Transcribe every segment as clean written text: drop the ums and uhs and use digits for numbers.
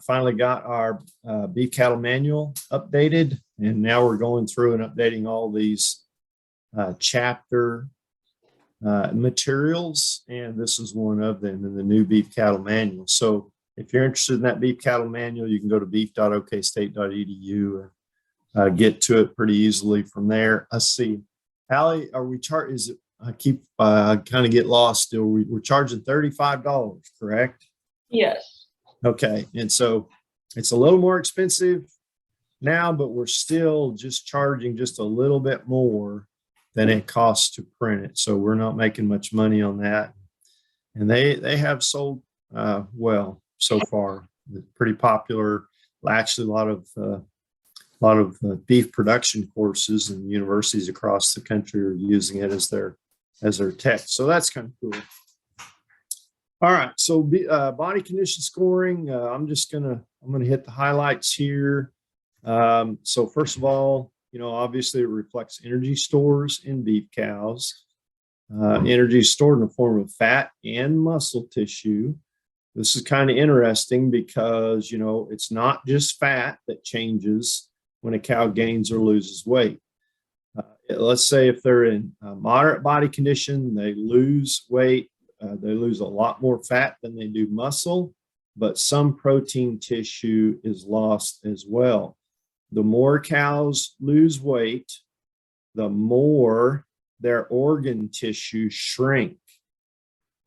Finally got our beef cattle manual updated, and now we're going through and updating all these chapter materials, and this is one of them in the new beef cattle manual. So if you're interested in that beef cattle manual, you can go to beef.okstate.edu and get to it pretty easily from there. Let's see, Allie, are we is it? I keep kind of get lost still. We're charging $35, correct? Yes. Okay, and so it's a little more expensive now, but we're still just charging just a little bit more than it costs to print it. So we're not making much money on that. And they have sold well so far. They're pretty popular. Actually, a lot of beef production courses and universities across the country are using it as their text. So that's kind of cool. All right, so body condition scoring. I'm gonna hit the highlights here. So first of all, obviously it reflects energy stores in beef cows. Energy is stored in the form of fat and muscle tissue. This is kind of interesting because it's not just fat that changes when a cow gains or loses weight. Let's say if they're in moderate body condition, they lose weight. They lose a lot more fat than they do muscle, but some protein tissue is lost as well. The more cows lose weight, the more their organ tissue shrink.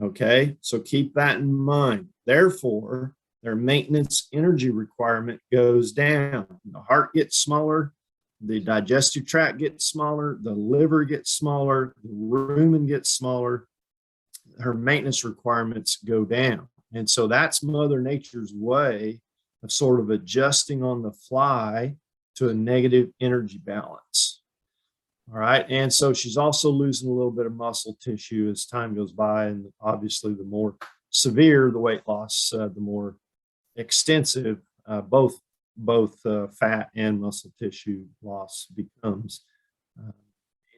Okay, so keep that in mind. Therefore, their maintenance energy requirement goes down. The heart gets smaller, the digestive tract gets smaller, the liver gets smaller, the rumen gets smaller. Her maintenance requirements go down. And so that's Mother Nature's way of sort of adjusting on the fly to a negative energy balance. All right. And so she's also losing a little bit of muscle tissue as time goes by. And obviously, the more severe the weight loss, the more extensive both fat and muscle tissue loss becomes.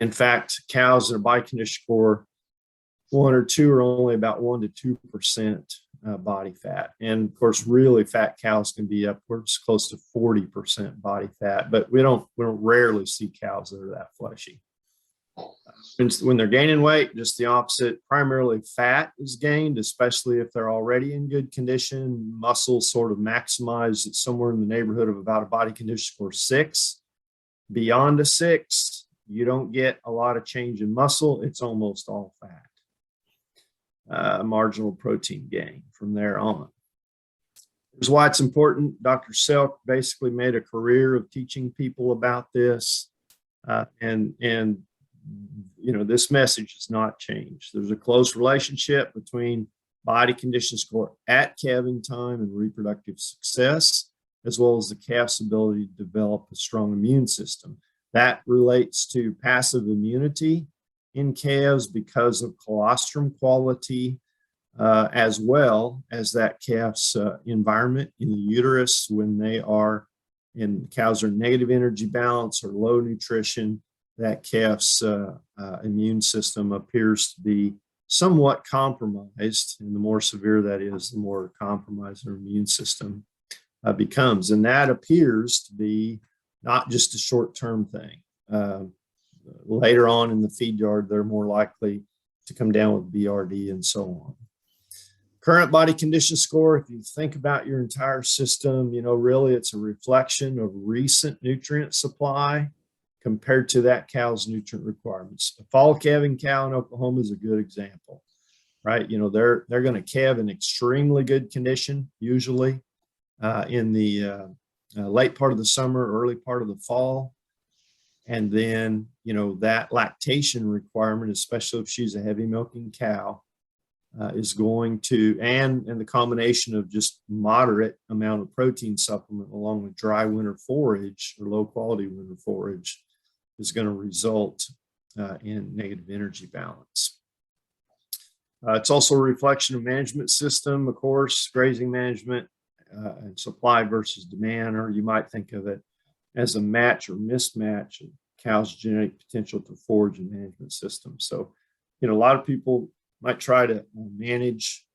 In fact, cows that are body condition score 1 or 2 are only about 1 to 2% body fat. And of course, really fat cows can be upwards close to 40% body fat, but we don't rarely see cows that are that fleshy. When they're gaining weight, just the opposite. Primarily fat is gained, especially if they're already in good condition. Muscle sort of maximized at somewhere in the neighborhood of about a body condition score 6. Beyond a 6, you don't get a lot of change in muscle. It's almost all fat. Marginal protein gain from there on. Here's why it's important. Dr. Selk basically made a career of teaching people about this, and this message has not changed. There's a close relationship between body condition score at calving time and reproductive success, as well as the calf's ability to develop a strong immune system. That relates to passive immunity in calves because of colostrum quality, as well as that calf's environment in the uterus. When cows are in negative energy balance or low nutrition, that calf's immune system appears to be somewhat compromised. And the more severe that is, the more compromised their immune system becomes. And that appears to be not just a short-term thing. Later on in the feed yard, they're more likely to come down with BRD and so on. Current body condition score, if you think about your entire system, really it's a reflection of recent nutrient supply compared to that cow's nutrient requirements. A fall calving cow in Oklahoma is a good example, right? They're going to calve in extremely good condition, usually in the late part of the summer, early part of the fall. And then, that lactation requirement, especially if she's a heavy milking cow, is going to, and the combination of just moderate amount of protein supplement along with dry winter forage or low quality winter forage is going to result in negative energy balance. It's also a reflection of management system, of course, grazing management and supply versus demand, or you might think of it as a match or mismatch of cow's genetic potential to forage and management system. So, a lot of people might try to manage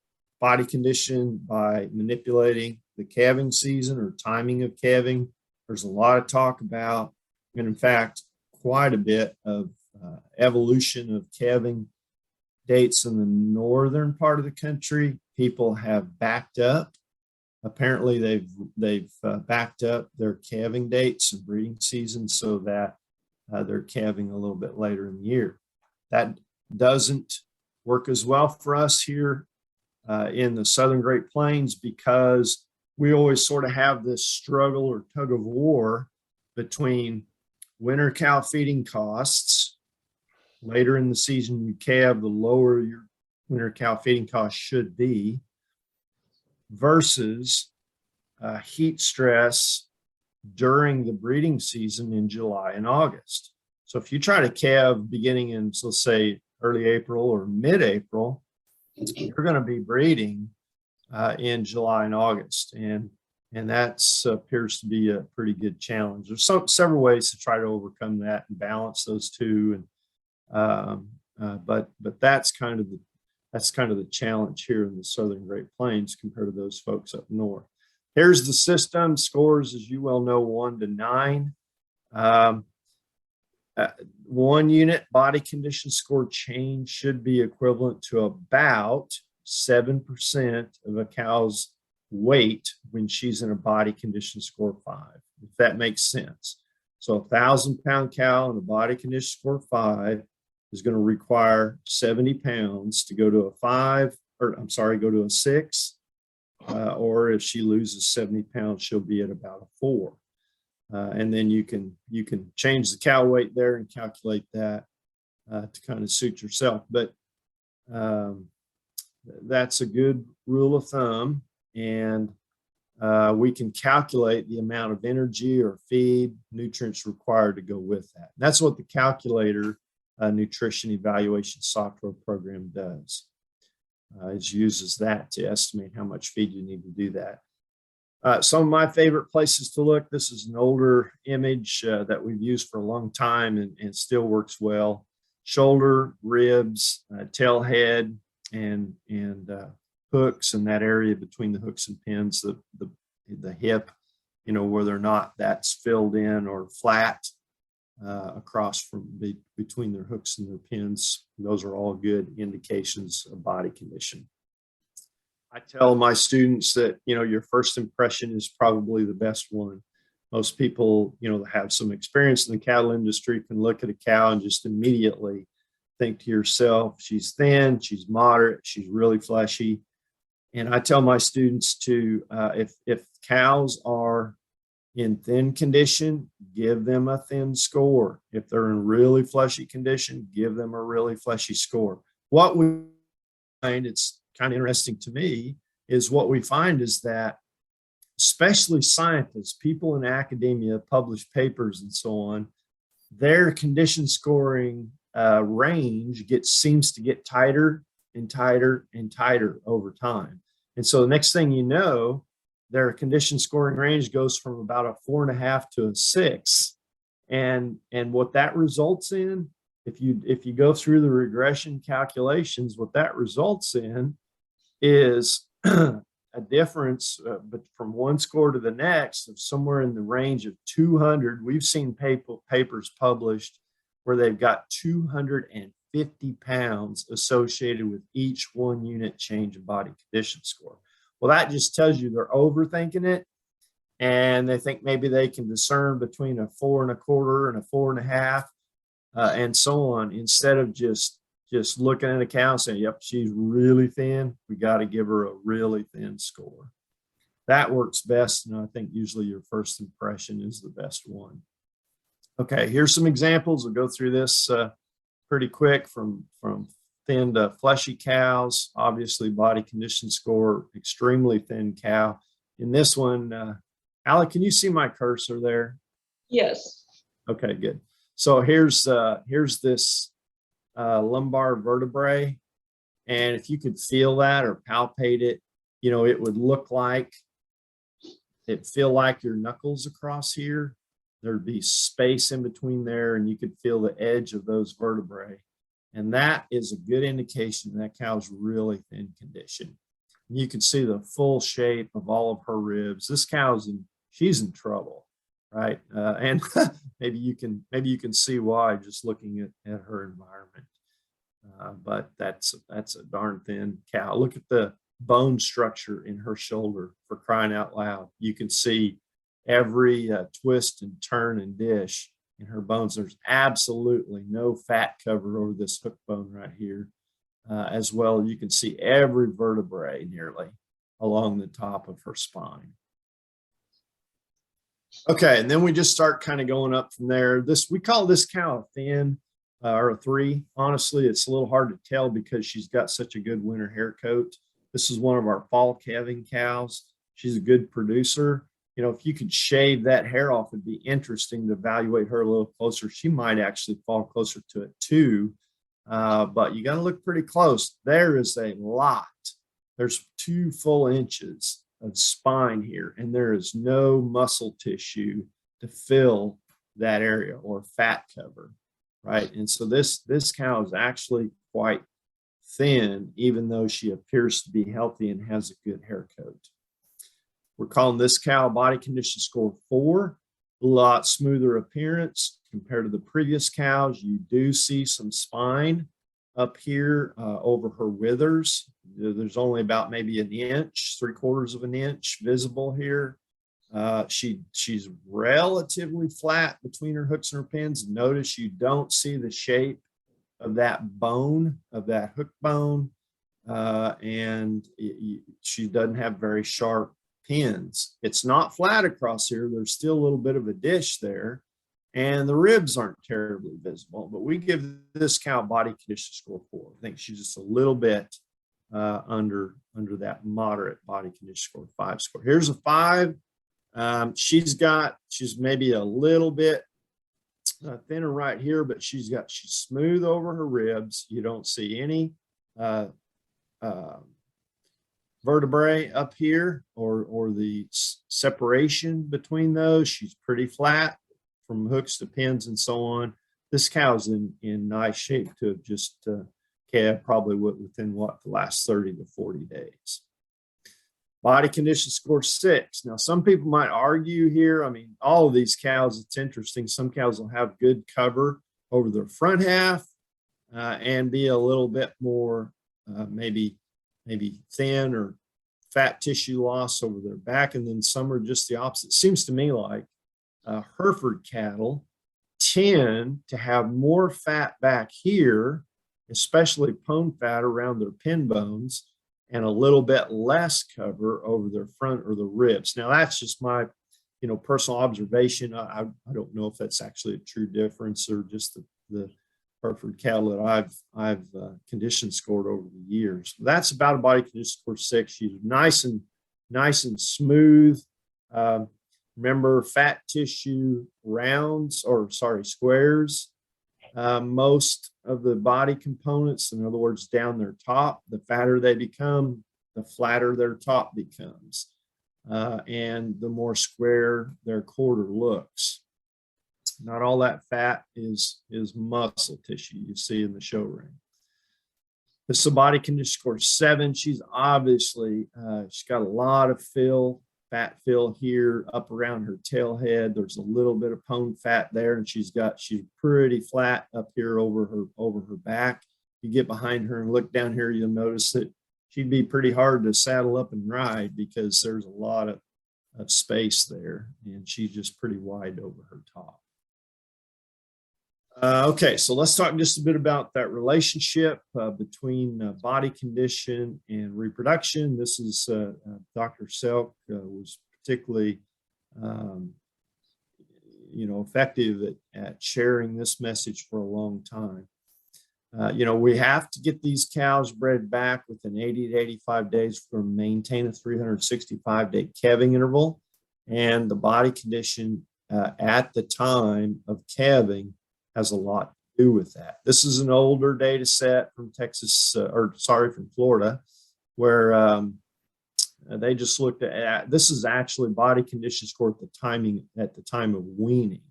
body condition by manipulating the calving season or timing of calving. There's a lot of talk about, and in fact, quite a bit of evolution of calving dates in the northern part of the country. People have backed up. Apparently, they've backed up their calving dates and breeding season so that they're calving a little bit later in the year. That doesn't work as well for us here in the Southern Great Plains, because we always sort of have this struggle or tug of war between winter cow feeding costs. Later in the season you calve, the lower your winter cow feeding costs should be, versus heat stress during the breeding season in July and August. So if you try to calve beginning in, so let's say early April or mid-April, you're going to be breeding in July and August, and that appears to be a pretty good challenge. There's several ways to try to overcome that and balance those two, and but that's kind of the challenge here in the Southern Great Plains compared to those folks up north. Here's the system scores, as you well know, 1 to 9. 1 unit body condition score change should be equivalent to about 7% of a cow's weight when she's in a body condition score 5, if that makes sense. So 1,000-pound cow in a body condition score 5 is going to require 70 pounds to go to a 5, or I'm sorry, go to a 6. Or if she loses 70 pounds, she'll be at about a 4. And then you can change the cow weight there and calculate that to kind of suit yourself. But that's a good rule of thumb. And we can calculate the amount of energy or feed, nutrients required to go with that. That's what the calculator nutrition evaluation software program does. It uses that to estimate how much feed you need to do that. Some of my favorite places to look, this is an older image that we've used for a long time and still works well. Shoulder, ribs, tail head, and hooks, in that area between the hooks and pins, the hip, whether or not that's filled in or flat across from between their hooks and their pins. Those are all good indications of body condition. I tell my students that, your first impression is probably the best one. Most people, that have some experience in the cattle industry can look at a cow and just immediately think to yourself, she's thin, she's moderate, she's really fleshy. And I tell my students to, if cows are in thin condition, give them a thin score. If they're in really fleshy condition, give them a really fleshy score. What we find, it's kind of interesting to me, is what we find is that especially scientists, people in academia, publish papers and so on, their condition scoring range seems to get tighter and tighter and tighter over time. And so the next thing you know, their condition scoring range goes from about a 4.5 to a 6. And what that results in, if you go through the regression calculations, what that results in is a difference but from one score to the next of somewhere in the range of 200. We've seen papers published where they've got 250 pounds associated with each 1 unit change of body condition score. Well, that just tells you they're overthinking it, and they think maybe they can discern between a 4.25 and a 4.5, and so on, instead of just looking at a cow and saying, yep, she's really thin, we got to give her a really thin score. That works best, and I think usually your first impression is the best one. Okay, here's some examples. We'll go through this pretty quick, from thin to fleshy cows. Obviously, body condition score, extremely thin cow. In this one, Alec, can you see my cursor there? Yes. Okay, good. So here's this lumbar vertebrae, and if you could feel that or palpate it, it would look like, it'd feel like your knuckles across here. There'd be space in between there, and you could feel the edge of those vertebrae. And that is a good indication that cow's really thin condition. You can see the full shape of all of her ribs. This cow's she's in trouble, right? And maybe you can see why just looking at her environment. But that's a darn thin cow. Look at the bone structure in her shoulder, for crying out loud. You can see every twist and turn and dish in her bones. There's absolutely no fat cover over this hook bone right here. As well, you can see every vertebrae nearly along the top of her spine. Okay, and then we just start kind of going up from there. We call this cow a thin or a 3. Honestly, it's a little hard to tell because she's got such a good winter hair coat. This is one of our fall calving cows. She's a good producer. You know, if you could shave that hair off, it'd be interesting to evaluate her a little closer. She might actually fall closer to a 2. But you got to look pretty close. There is a lot. There's 2 full inches of spine here, and there is no muscle tissue to fill that area or fat cover, right? And so this cow is actually quite thin, even though she appears to be healthy and has a good hair coat. We're calling this cow body condition score 4. A lot smoother appearance compared to the previous cows. You do see some spine up here over her withers. There's only about maybe an inch, 3/4 of an inch visible here. She's relatively flat between her hooks and her pins. Notice you don't see the shape of that bone, of that hook bone, and she doesn't have very sharp pins. It's not flat across here. There's still a little bit of a dish there, and the ribs aren't terribly visible, but we give this cow body condition score 4. I think she's just a little bit under that moderate body condition score 5 score. Here's a 5. She's maybe a little bit thinner right here, but she's smooth over her ribs. You don't see any vertebrae up here or the separation between those. She's pretty flat from hooks to pins and so on. This cow's in nice shape to have just calved probably within the last 30 to 40 days. Body condition score 6. Now, some people might argue here. I mean, all of these cows, it's interesting. Some cows will have good cover over their front half and be a little bit more maybe thin or fat tissue loss over their back. And then some are just the opposite. It seems to me like Hereford cattle tend to have more fat back here, especially pone fat around their pin bones, and a little bit less cover over their front or the ribs. Now, that's just my personal observation. I don't know if that's actually a true difference or just the Hereford cattle that I've condition scored over the years. That's about a body condition score 6. She's nice and smooth. Remember, fat tissue squares most of the body components. In other words, down their top, the fatter they become, the flatter their top becomes, and the more square their quarter looks. Not all that fat is muscle tissue you see in the show ring. This is a body condition score 7. She's obviously, she's got a lot of fat fill here up around her tail head. There's a little bit of pone fat there, and she's pretty flat up here over her back. You get behind her and look down here, you'll notice that she'd be pretty hard to saddle up and ride because there's a lot of space there, and she's just pretty wide over her top. Okay, so let's talk just a bit about that relationship between body condition and reproduction. This is Dr. Selk was particularly, effective at sharing this message for a long time. We have to get these cows bred back within 80 to 85 days to maintain a 365-day calving interval, and the body condition at the time of calving has a lot to do with that. This is an older data set from from Florida, where they just looked at, this is actually body condition score at the time of weaning,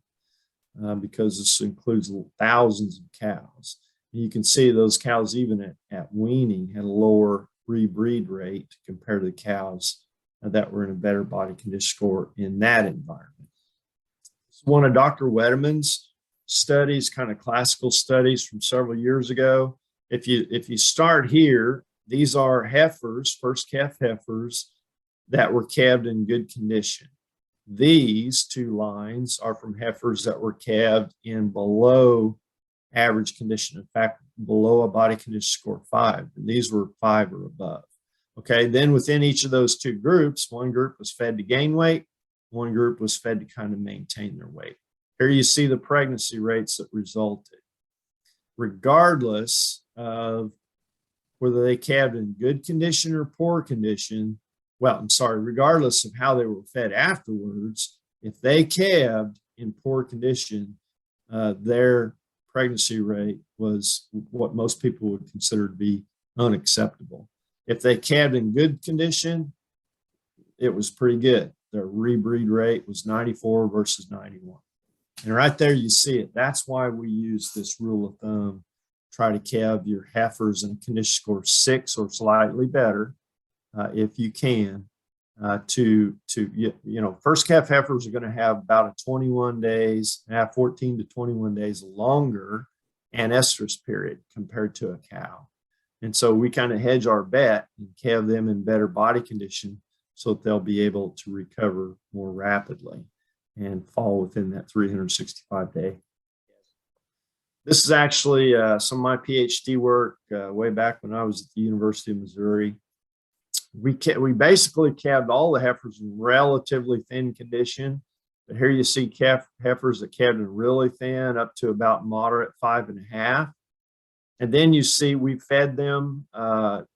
because this includes thousands of cows. And you can see those cows, even at weaning, had a lower rebreed rate compared to the cows that were in a better body condition score in that environment. It's one of Dr. Wedderman's studies, kind of classical studies from several years ago. If you start here, these are heifers, first calf heifers that were calved in good condition. These two lines are from heifers that were calved in below average condition. In fact, below a body condition score 5. And these were 5 or above. Okay, then within each of those two groups, one group was fed to gain weight, one group was fed to kind of maintain their weight. Here you see the pregnancy rates that resulted. Regardless of whether they calved in good condition or poor condition, well, I'm sorry, regardless of how they were fed afterwards, if they calved in poor condition, their pregnancy rate was what most people would consider to be unacceptable. If they calved in good condition, it was pretty good. Their rebreed rate was 94 versus 91. And right there you see it. That's why we use this rule of thumb. Try to calve your heifers in a condition score 6 or slightly better, if you can, first calf heifers are going to have about a 21 days, 14 to 21 days longer anestrus period compared to a cow. And so we kind of hedge our bet and calve them in better body condition so that they'll be able to recover more rapidly and fall within that 365 day. This is actually some of my PhD work way back when I was at the University of Missouri. We basically calved all the heifers in relatively thin condition, but here you see heifers that calved in really thin up to about moderate 5.5. And then you see we fed them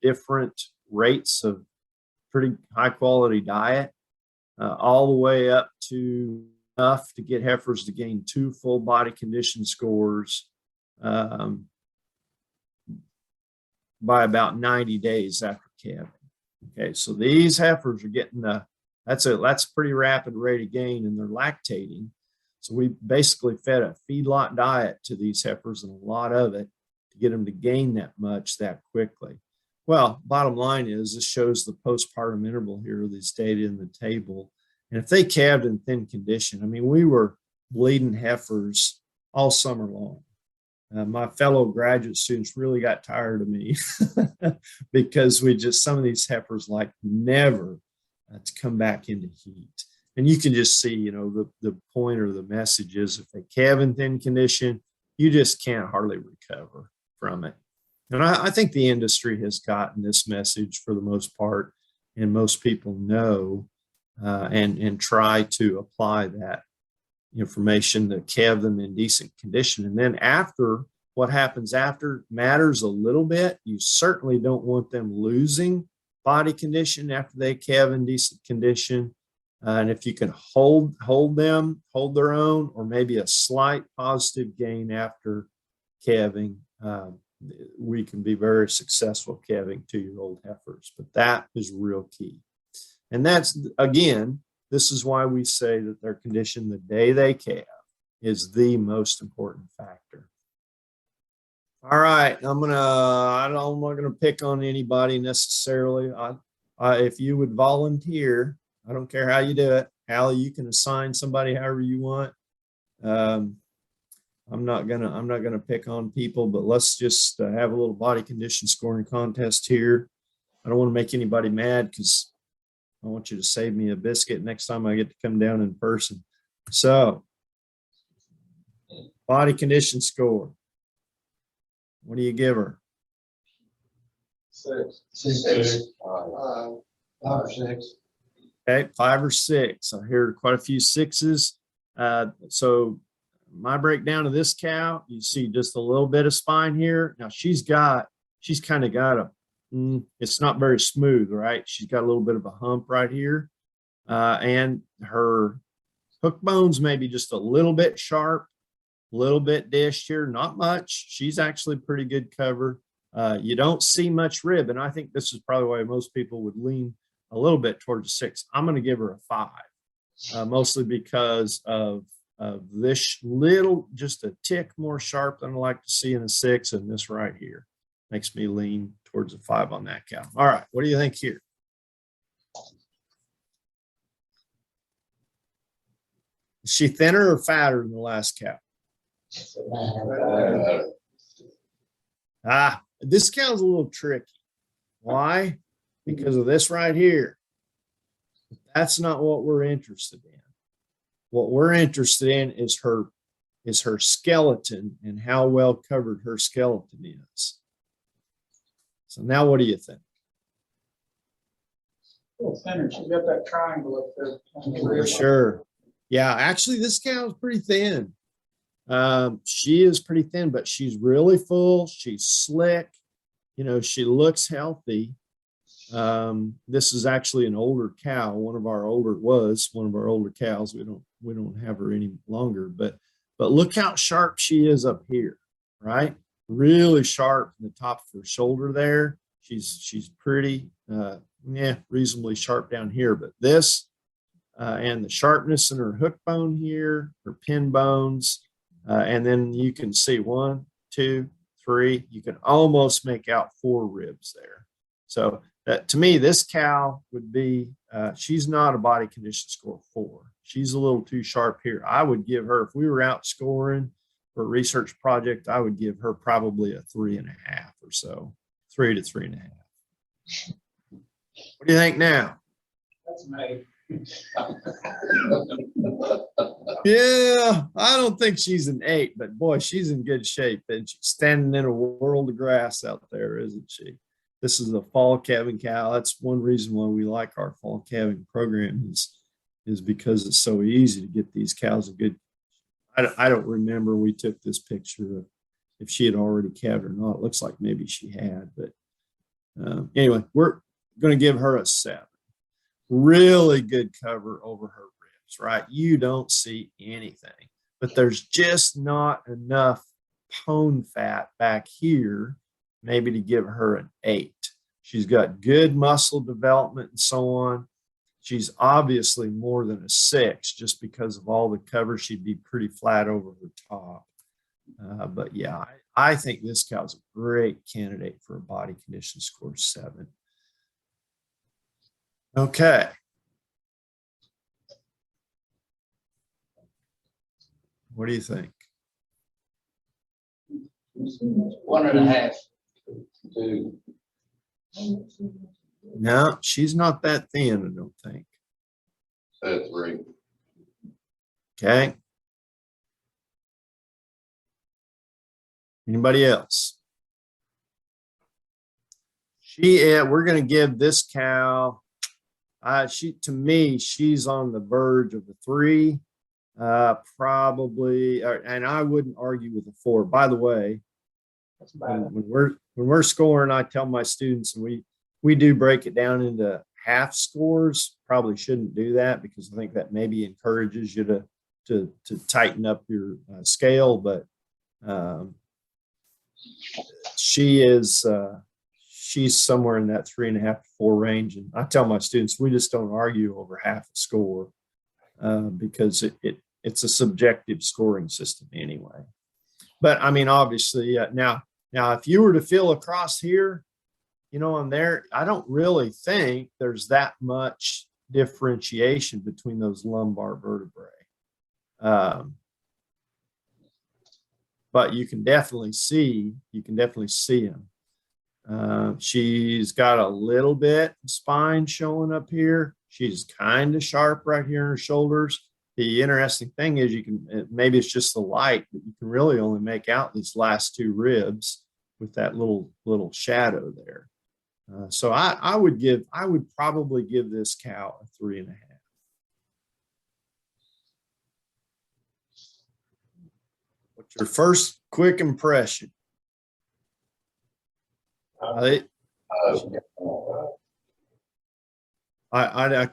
different rates of pretty high quality diet, all the way up to enough to get heifers to gain 2 full body condition scores by about 90 days after calving. Okay, so these heifers are getting that's a pretty rapid rate of gain, and they're lactating. So we basically fed a feedlot diet to these heifers, and a lot of it, to get them to gain that much that quickly. Well, bottom line is this shows the postpartum interval here, these data in the table. And if they calved in thin condition, I mean, we were bleeding heifers all summer long. My fellow graduate students really got tired of me because some of these heifers like never to come back into heat. And you can just see, the point or the message is if they calve in thin condition, you just can't hardly recover from it. And I think the industry has gotten this message for the most part, and most people know and try to apply that information to calve them in decent condition. And then what happens after matters a little bit. You certainly don't want them losing body condition after they calve in decent condition. And if you can hold their own, or maybe a slight positive gain after calving, we can be very successful calving 2-year-old heifers. But that is real key. And that's, again, this is why we say that their condition the day they calve is the most important factor. All right, I'm not gonna pick on anybody necessarily. If you would volunteer, I don't care how you do it. Allie, you can assign somebody however you want. I'm not gonna pick on people, but let's just have a little body condition scoring contest here. I don't want to make anybody mad because I want you to save me a biscuit next time I get to come down in person. So, body condition score. What do you give her? 6. 5 or 6. Okay, 5 or 6. I hear quite a few 6s. So my breakdown of this cow, you see just a little bit of spine here. Now she's kind of got it's not very smooth, right? She's got a little bit of a hump right here. And her hook bones maybe just a little bit sharp, a little bit dished here, not much. She's actually pretty good cover. You don't see much rib, and I think this is probably why most people would lean a little bit towards a 6. I'm going to give her a 5, mostly because of this little, just a tick more sharp than I like to see in a 6, and this right here. makes me lean towards a 5 on that cow. All right, what do you think here? Is she thinner or fatter than the last cow? This cow's a little tricky. Why? Because of this right here. That's not what we're interested in. What we're interested in is her skeleton and how well covered her skeleton is. So now what do you think? A little thinner. She's got that triangle up there. On the rib. Sure. Yeah, actually, this cow is pretty thin. She is pretty thin, but she's really full. She's slick. You know, she looks healthy. This is actually an older cow. One of our older cows. We don't have her any longer, but look how sharp she is up here, right? Really sharp in the top of her shoulder there. She's pretty, reasonably sharp down here, but this, and the sharpness in her hook bone here, her pin bones, and then you can see 1, 2, 3, you can almost make out 4 ribs there. So to me, this cow would be, she's not a body condition score 4. She's a little too sharp here. I would give her, if we were out scoring for a research project, I would give her probably a 3.5 or so, 3 to 3.5. What do you think now? That's me. Yeah, I don't think she's an 8, but boy, she's in good shape, and she's standing in a world of grass out there, isn't she? This is a fall calving cow. That's one reason why we like our fall calving program is because it's so easy to get these cows a good. I don't remember we took this picture of if she had already calved or not. It looks like maybe she had, but anyway, we're going to give her a 7. Really good cover over her ribs, right? You don't see anything, but there's just not enough pone fat back here maybe to give her an 8. She's got good muscle development and so on. She's obviously more than a 6 just because of all the cover. She'd be pretty flat over her top. But yeah, I think this cow's a great candidate for a body condition score 7. Okay. What do you think? 1.5. 2. No, she's not that thin, I don't think. 3. Okay. Anybody else? We're going to give this cow, to me, she's on the verge of a 3, probably, and I wouldn't argue with a 4. By the way, when we're scoring, I tell my students, and we do break it down into half scores. Probably shouldn't do that because I think that maybe encourages you to tighten up your scale. But she's somewhere in that 3.5 to 4 range. And I tell my students, we just don't argue over half a score because it's a subjective scoring system anyway. But I mean, obviously, now if you were to feel across here, you know, on there, I don't really think there's that much differentiation between those lumbar vertebrae. But you can definitely see them. She's got a little bit of spine showing up here. She's kind of sharp right here in her shoulders. The interesting thing is maybe it's just the light, but you can really only make out these last 2 ribs with that little shadow there. So I would probably give this cow a 3.5. What's your first quick impression? I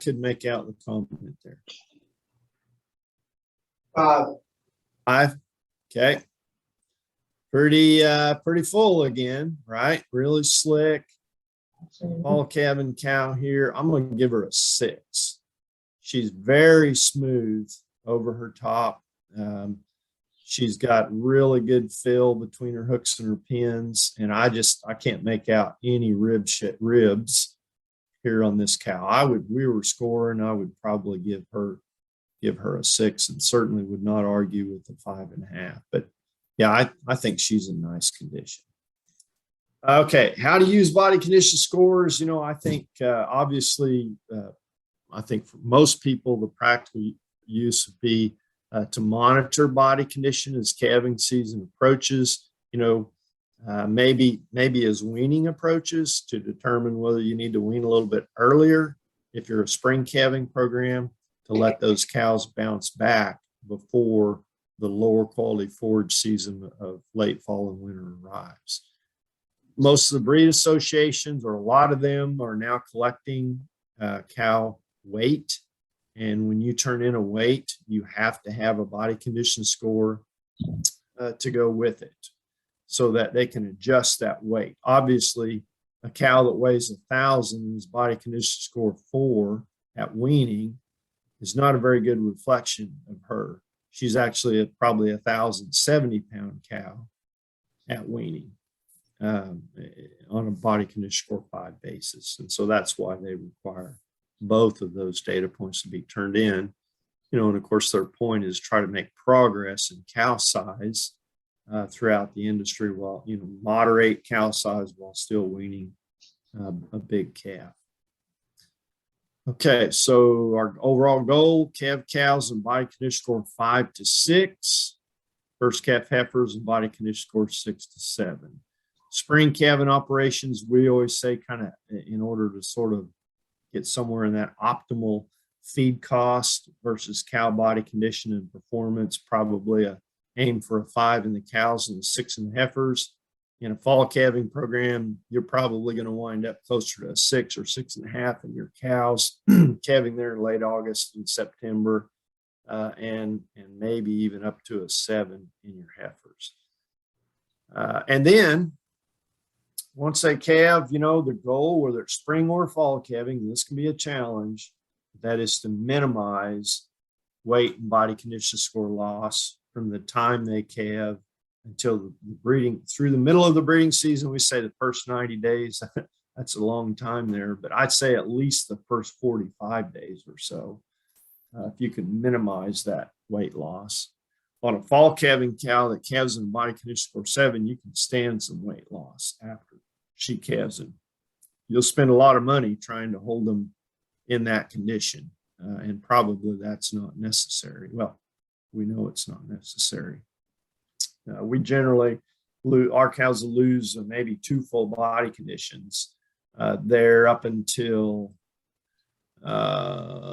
could make out the compliment there. 5. Okay. Pretty full again, right? Really slick. Fall calving cow here. I'm going to give her a 6. She's very smooth over her top. She's got really good fill between her hooks and her pins, and I can't make out any ribs here on this cow. We were scoring, I would probably give her a 6, and certainly would not argue with the 5.5. But yeah, I think she's in nice condition. Okay, how to use body condition scores. I think obviously, I think for most people, the practical use would be to monitor body condition as calving season approaches. Maybe as weaning approaches to determine whether you need to wean a little bit earlier if you're a spring calving program, to let those cows bounce back before the lower quality forage season of late fall and winter arrives. Most of the breed associations, or a lot of them, are now collecting cow weight. And when you turn in a weight, you have to have a body condition score to go with it so that they can adjust that weight. Obviously, a cow that weighs 1,000 and is body condition score 4 at weaning is not a very good reflection of her. She's actually probably 1,070-pound cow at weaning on a body condition score 5 basis. And so that's why they require both of those data points to be turned in. And of course, their point is try to make progress in cow size throughout the industry while, moderate cow size while still weaning a big calf. Okay, so our overall goal, calf cows and body condition score 5 to 6. First calf heifers and body condition score 6 to 7. Spring calving operations, we always say, kind of in order to sort of get somewhere in that optimal feed cost versus cow body condition and performance, probably aim for a 5 in the cows and a 6 in the heifers. In a fall calving program, you're probably going to wind up closer to a 6 or 6.5 in your cows, calving there in late August and September, and maybe even up to a 7 in your heifers. And then once they calve, the goal, whether it's spring or fall calving, this can be a challenge, that is to minimize weight and body condition score loss from the time they calve until the breeding, through the middle of the breeding season. We say the first 90 days, that's a long time there, but I'd say at least the first 45 days or so, if you can minimize that weight loss. On a fall calving cow that calves in a body condition score 7, you can stand some weight loss after she calves, and you'll spend a lot of money trying to hold them in that condition, and probably that's not necessary. Well, we know it's not necessary. We generally our cows will lose maybe 2 full body conditions there up until about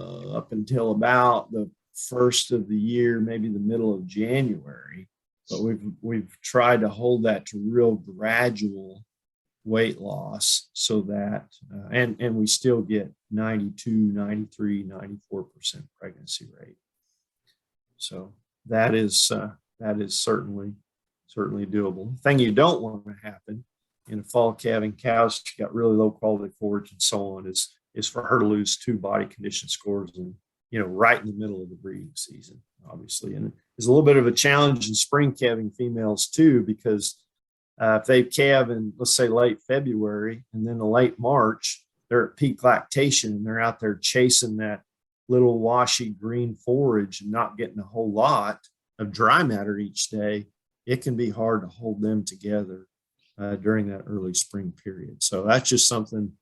the first of the year, maybe the middle of January. But we've tried to hold that to real gradual weight loss so that and we still get 92, 93, 94% pregnancy rate. So that is certainly doable. The thing you don't want to happen in a fall calving cow, she got really low quality forage and so on, is for her to lose 2 body condition scores, and right in the middle of the breeding season, obviously. And it's a little bit of a challenge in spring calving females too, because if they calve in, let's say, late February, and then in late March, they're at peak lactation and they're out there chasing that little washy green forage and not getting a whole lot of dry matter each day, it can be hard to hold them together during that early spring period. So that's just something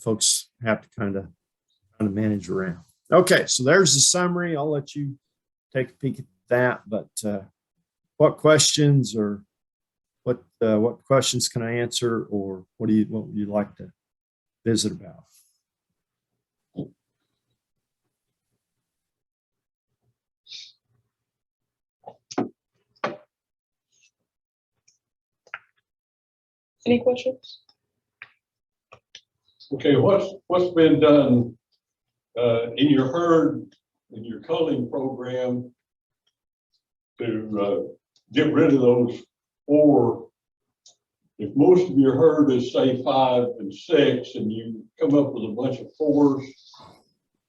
folks have to kind of manage around. Okay, so there's the summary. I'll let you take a peek at that. But what questions or what questions can I answer, or what would you like to visit about? Any questions? Okay, what's been done in your herd, in your culling program, to get rid of those 4? If most of your herd is, say, 5 and 6, and you come up with a bunch of 4s,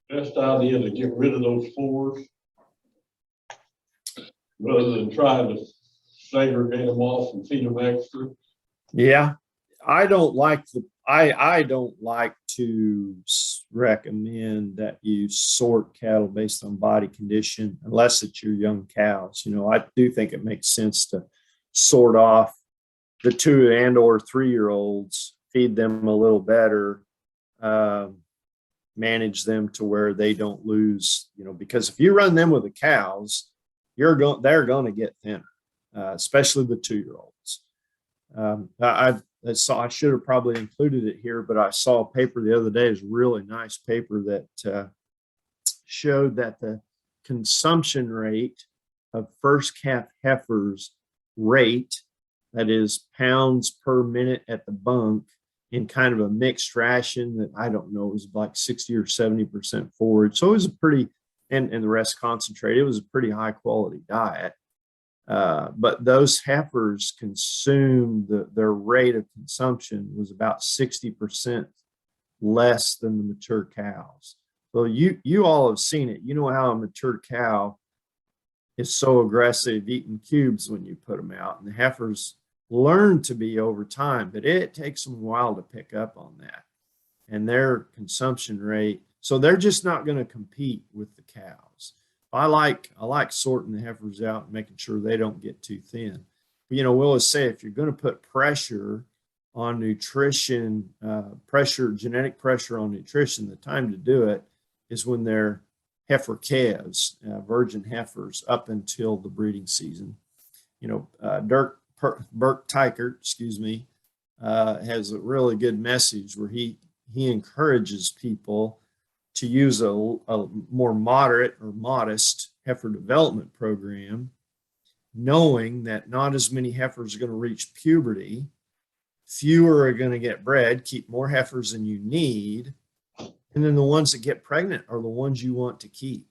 best idea to get rid of those 4s? rather than trying to segregate them off and feed them extra. Yeah, I don't like I don't like to recommend that you sort cattle based on body condition unless it's your young cows. You know, I do think it makes sense to sort off the 2 and/or 3 year olds, feed them a little better, manage them to where they don't lose, you know, because if you run them with the cows, they're going to get thinner, especially the 2 year olds. I should have probably included it here, but I saw a paper the other day. It was a really nice paper that showed that the consumption rate of first calf heifers rate, that is pounds per minute at the bunk, in kind of a mixed ration that I don't know, it was like 60 or 70% forage. So it was a pretty, and the rest concentrated. It was a pretty high quality diet. But those heifers consumed, their rate of consumption was about 60% less than the mature cows. So you all have seen it. You know how a mature cow is so aggressive eating cubes when you put them out, and the heifers learn to be over time, but it takes them a while to pick up on that. And their consumption rate, so they're just not going to compete with the cows. I like sorting the heifers out and making sure they don't get too thin. But, you know, we'll always say if you're going to put pressure on nutrition, genetic pressure on nutrition, the time to do it is when they're heifer calves, virgin heifers, up until the breeding season. You know, Burke Teichert, has a really good message where he encourages people to use a more moderate or modest heifer development program, knowing that not as many heifers are going to reach puberty, fewer are going to get bred, keep more heifers than you need, and then the ones that get pregnant are the ones you want to keep,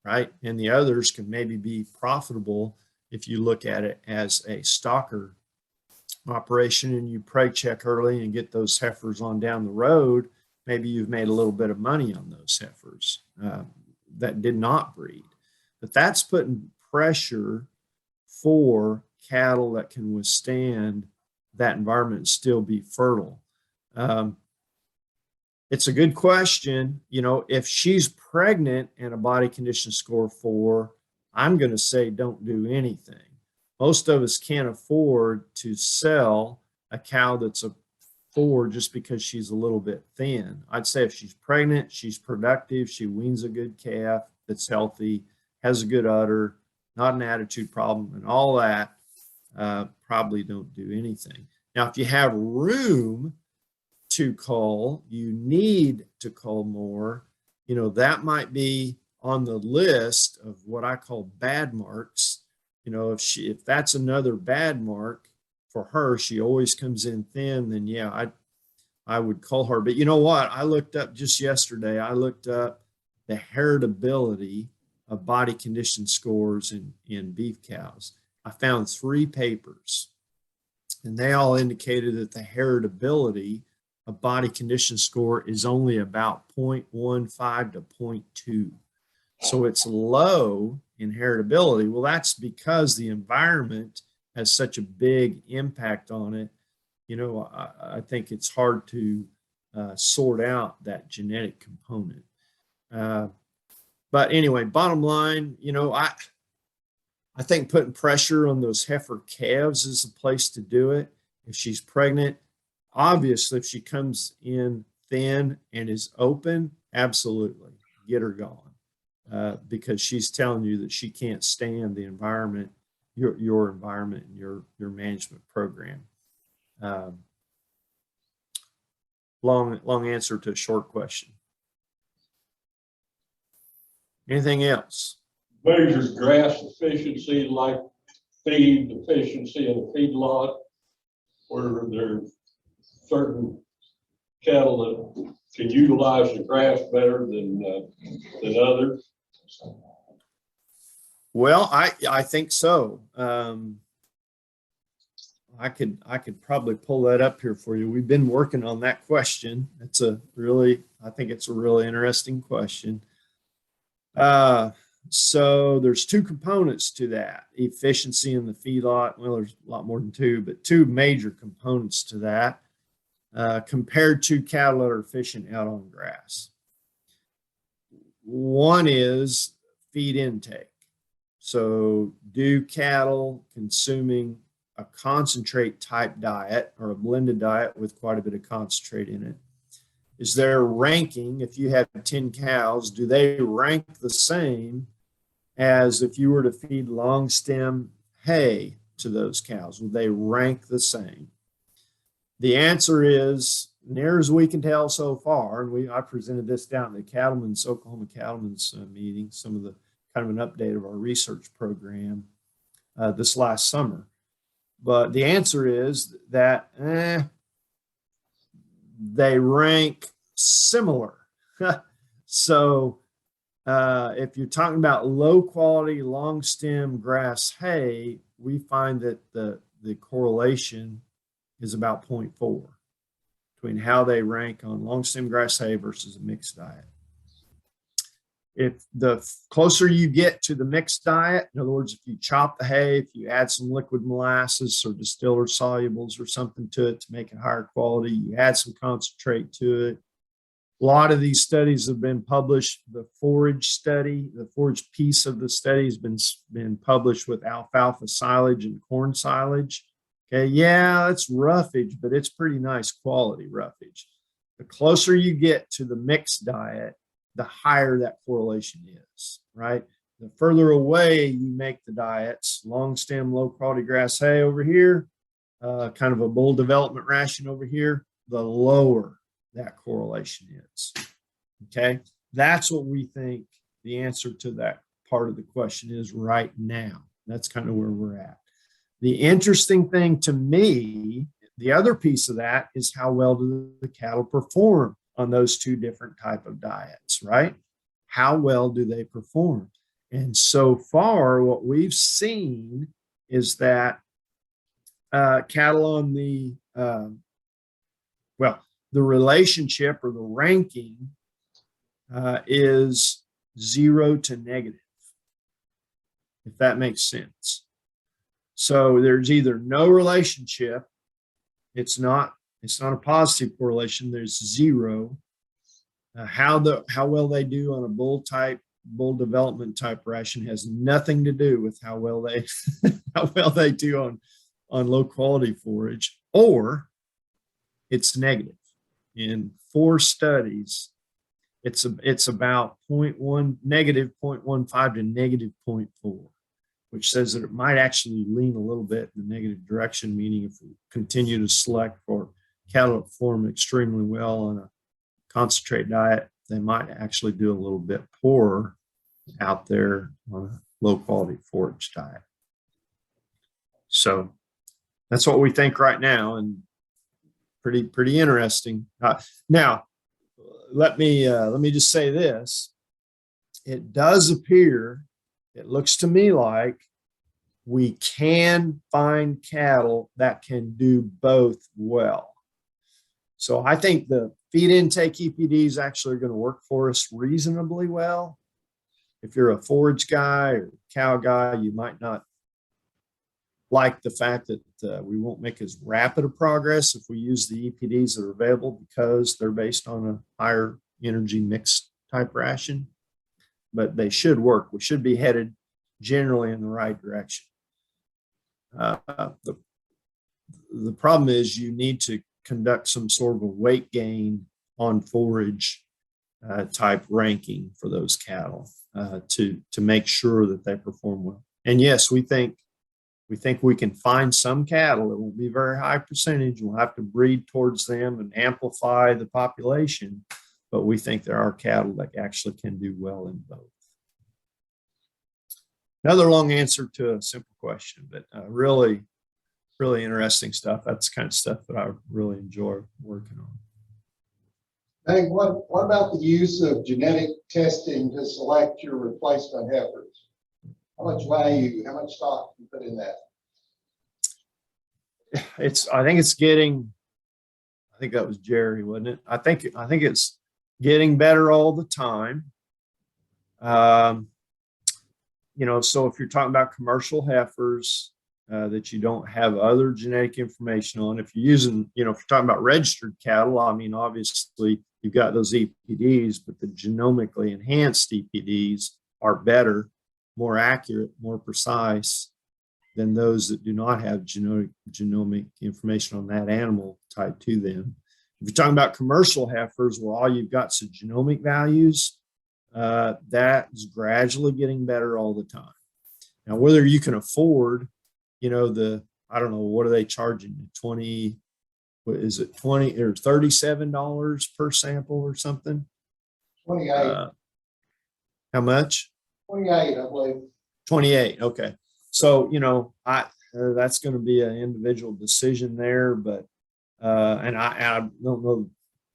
right? And the others can maybe be profitable if you look at it as a stocker operation and you preg check early and get those heifers on down the road. Maybe you've made a little bit of money on those heifers that did not breed. But that's putting pressure for cattle that can withstand that environment and still be fertile. It's a good question. You know, if she's pregnant and a body condition score 4, I'm going to say don't do anything. Most of us can't afford to sell a cow that's a 4 just because she's a little bit thin. I'd say if she's pregnant, she's productive, she weans a good calf that's healthy, has a good udder, not an attitude problem, and all that, probably don't do anything. Now, if you have room to cull, you need to cull more, you know, that might be on the list of what I call bad marks. You know, if that's another bad mark for her, she always comes in thin, then yeah, I would cull her. But you know what? I looked up just yesterday, I looked up the heritability of body condition scores in beef cows. I found 3 papers, and they all indicated that the heritability of body condition score is only about 0.15 to 0.2. So it's low in heritability. Well, that's because the environment has such a big impact on it. You know, I think it's hard to sort out that genetic component. But anyway, bottom line, you know, I think putting pressure on those heifer calves is the place to do it. If she's pregnant, obviously, if she comes in thin and is open, absolutely get her going. Because she's telling you that she can't stand the environment, your environment and your management program. Long answer to a short question. Anything else? Measures grass efficiency like feed efficiency in a feedlot, where there's certain cattle that can utilize the grass better than others. Well, I think so. I could probably pull that up here for you. We've been working on that question. I think it's a really interesting question. So there's two components to that efficiency in the feedlot. Well, there's a lot more than two, but two major components to that compared to cattle that are efficient out on grass. One is feed intake. So do cattle consuming a concentrate type diet or a blended diet with quite a bit of concentrate in it? Is their ranking, if you have 10 cows, do they rank the same as if you were to feed long stem hay to those cows? Will they rank the same? The answer is, near as we can tell so far, and I presented this down at the Oklahoma Cattlemen's meeting, some of the kind of an update of our research program this last summer. But the answer is that they rank similar. So if you're talking about low quality, long stem grass hay, we find that the correlation is about 0.4 between how they rank on long stem grass hay versus a mixed diet. If the closer you get to the mixed diet, in other words, if you chop the hay, if you add some liquid molasses or distiller solubles or something to it to make it higher quality, you add some concentrate to it. A lot of these studies have been published. The forage study, the forage piece of the study has been published with alfalfa silage and corn silage. Okay, yeah, it's roughage, but it's pretty nice quality roughage. The closer you get to the mixed diet, the higher that correlation is, right? The further away you make the diets, long stem, low quality grass hay over here, kind of a bull development ration over here, the lower that correlation is. Okay, that's what we think the answer to that part of the question is right now. That's kind of where we're at. The interesting thing to me, the other piece of that is how well do the cattle perform on those two different type of diets, right? How well do they perform? And so far, what we've seen is that cattle on the relationship or the ranking is 0 to negative, if that makes sense. So there's either no relationship, it's not a positive correlation, there's 0. How well they do on a bull development type ration has nothing to do with how well they do on low quality forage, or it's negative. In 4 studies, it's about negative 0.15 to negative 0.4, which says that it might actually lean a little bit in the negative direction, meaning if we continue to select for cattle that perform extremely well on a concentrate diet, they might actually do a little bit poorer out there on a low quality forage diet. So that's what we think right now, and pretty interesting. Now, let me just say this. It does appear, it looks to me like we can find cattle that can do both well. So I think the feed intake EPDs actually are going to work for us reasonably well. If you're a forage guy or cow guy, you might not like the fact that we won't make as rapid a progress if we use the EPDs that are available because they're based on a higher energy mix type ration, but they should work. We should be headed generally in the right direction. The problem is you need to conduct some sort of a weight gain on forage type ranking for those cattle to make sure that they perform well. And yes, we think we can find some cattle that won't be very high percentage. We'll have to breed towards them and amplify the population, but we think there are cattle that actually can do well in both. Another long answer to a simple question, but really interesting stuff. That's the kind of stuff that I really enjoy working on. Hey, what about the use of genetic testing to select your replacement heifers? How much value, how much thought you put in that? I think that was Jerry, wasn't it? I think it's getting better all the time. so if you're talking about commercial heifers that you don't have other genetic information on, if you're using, if you're talking about registered cattle, I mean, obviously you've got those EPDs, but the genomically enhanced EPDs are better, more accurate, more precise than those that do not have genomic information on that animal tied to them. If you're talking about commercial heifers, where all you've got is genomic values, that is gradually getting better all the time. Now, whether you can afford, I don't know, what are they charging you? 20, what is it, 20 or $37 per sample or something? 28, How much? 28, I believe. 28. Okay. So, that's going to be an individual decision there, but, and I don't know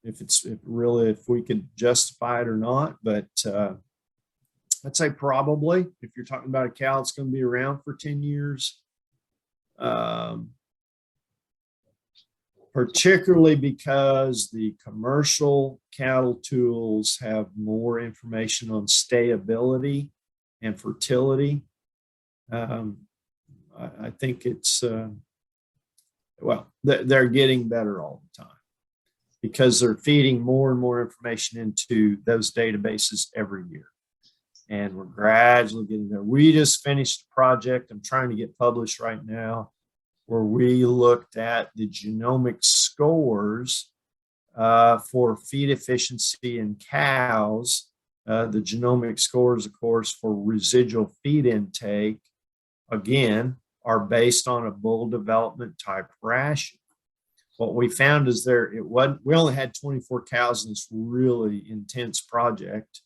if we could justify it or not, but, I'd say probably if you're talking about a cow that's going to be around for 10 years, particularly because the commercial cattle tools have more information on stayability and fertility. I think it's, they're getting better all the time because they're feeding more and more information into those databases every year. And we're gradually getting there. We just finished a project I'm trying to get published right now where we looked at the genomic scores for feed efficiency in cows. The genomic scores, of course, for residual feed intake, again, are based on a bull development type ration. What we found is we only had 24 cows in this really intense project.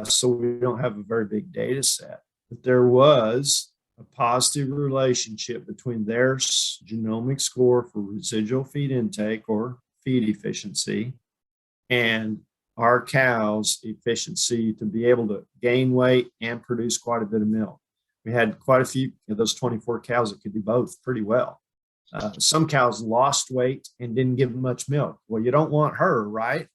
So we don't have a very big data set, but there was a positive relationship between their genomic score for residual feed intake or feed efficiency and our cows' efficiency to be able to gain weight and produce quite a bit of milk. We had quite a few of those 24 cows that could do both pretty well. Some cows lost weight and didn't give much milk. Well, you don't want her, right?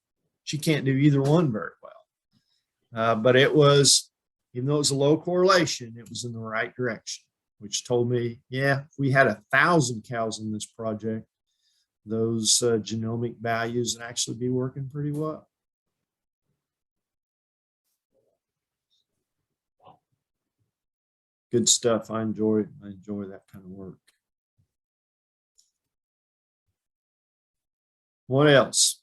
She can't do either one very well. But it was, even though it was a low correlation, it was in the right direction, which told me, yeah, if we had 1,000 cows in this project, those genomic values would actually be working pretty well. Good stuff. I enjoy that kind of work. What else?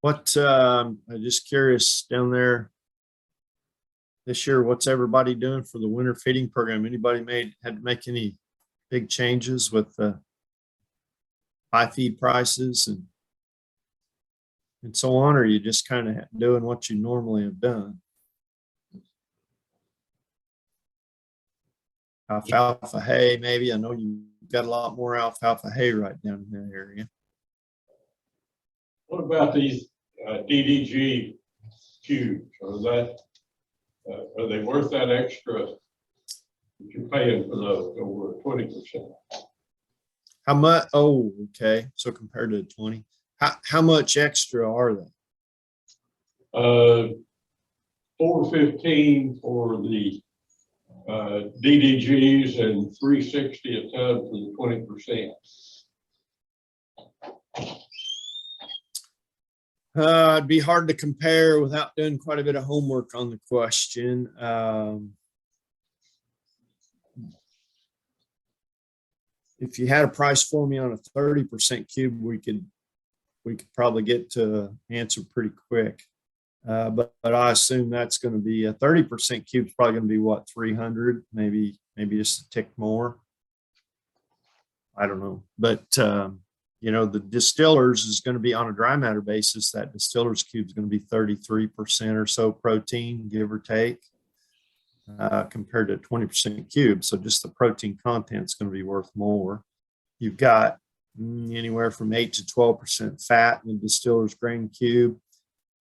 I'm just curious down there this year, what's everybody doing for the winter feeding program? Anybody had to make any big changes with high feed prices and so on, or are you just kind of doing what you normally have done? Alfalfa hay, maybe. I know you've got a lot more alfalfa hay right down in that area. What about these DDG cubes? Are they worth that extra that you're paying for those over 20%? How much? Oh, okay. So compared to 20, how much extra are they? $4.15 for the DDGs and $3.60 a ton for the 20%. It'd be hard to compare without doing quite a bit of homework on the question. If you had a price for me on a 30% cube, we could probably get to an answer pretty quick. But I assume that's going to be a 30% cube is probably going to be what, 300, maybe just a tick more. I don't know, but the distillers is going to be on a dry matter basis. That distillers cube is going to be 33% or so protein, give or take, compared to 20% cube. So just the protein content is going to be worth more. You've got anywhere from 8 to 12% fat in the distillers grain cube.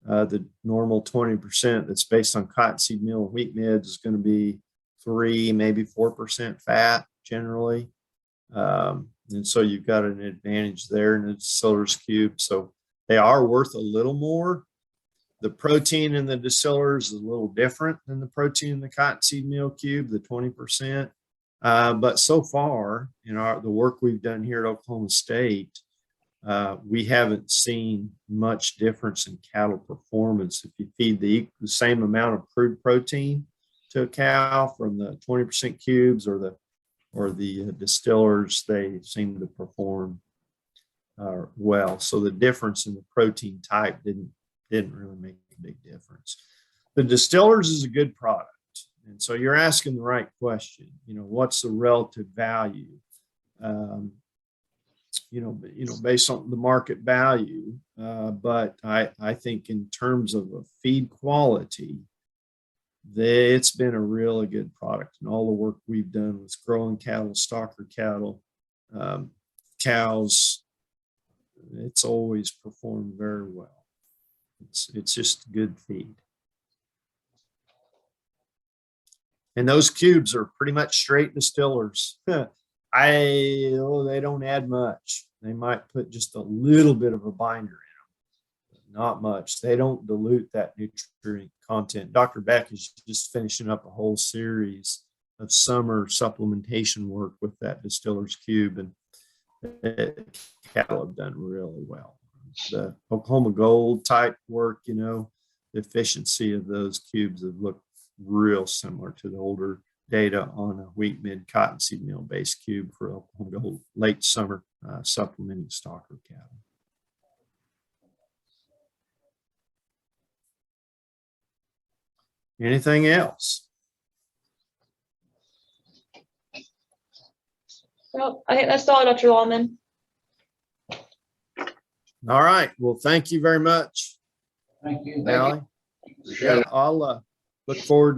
The normal 20% that's based on cottonseed meal and wheat midds is going to be 3, maybe 4% fat generally. And so you've got an advantage there in the distillers cube. So they are worth a little more. The protein in the distillers is a little different than the protein in the cottonseed meal cube, the 20%. But so far, in the work we've done here at Oklahoma State, we haven't seen much difference in cattle performance. If you feed the same amount of crude protein to a cow from the 20% cubes or the distillers, they seem to perform well. So the difference in the protein type didn't really make a big difference. The distillers is a good product. And so you're asking the right question, what's the relative value? Based on the market value. But I think in terms of a feed quality, it's been a really good product, and all the work we've done with growing cattle, stocker cattle, cows, it's always performed very well. It's just good feed. And those cubes are pretty much straight distillers. They don't add much. They might put just a little bit of a binder in them, not much. They don't dilute that nutrient content. Dr. Beck is just finishing up a whole series of summer supplementation work with that distiller's cube, and cattle have done really well. The Oklahoma Gold type work, the efficiency of those cubes have looked real similar to the older data on a wheat mid cottonseed meal based cube for Oklahoma Gold late summer supplementing stocker cattle. Anything else? Well, I think that's all, Dr. Lalman. All right. Well, thank you very much, Thank you. Allie. Appreciate it. I'll look forward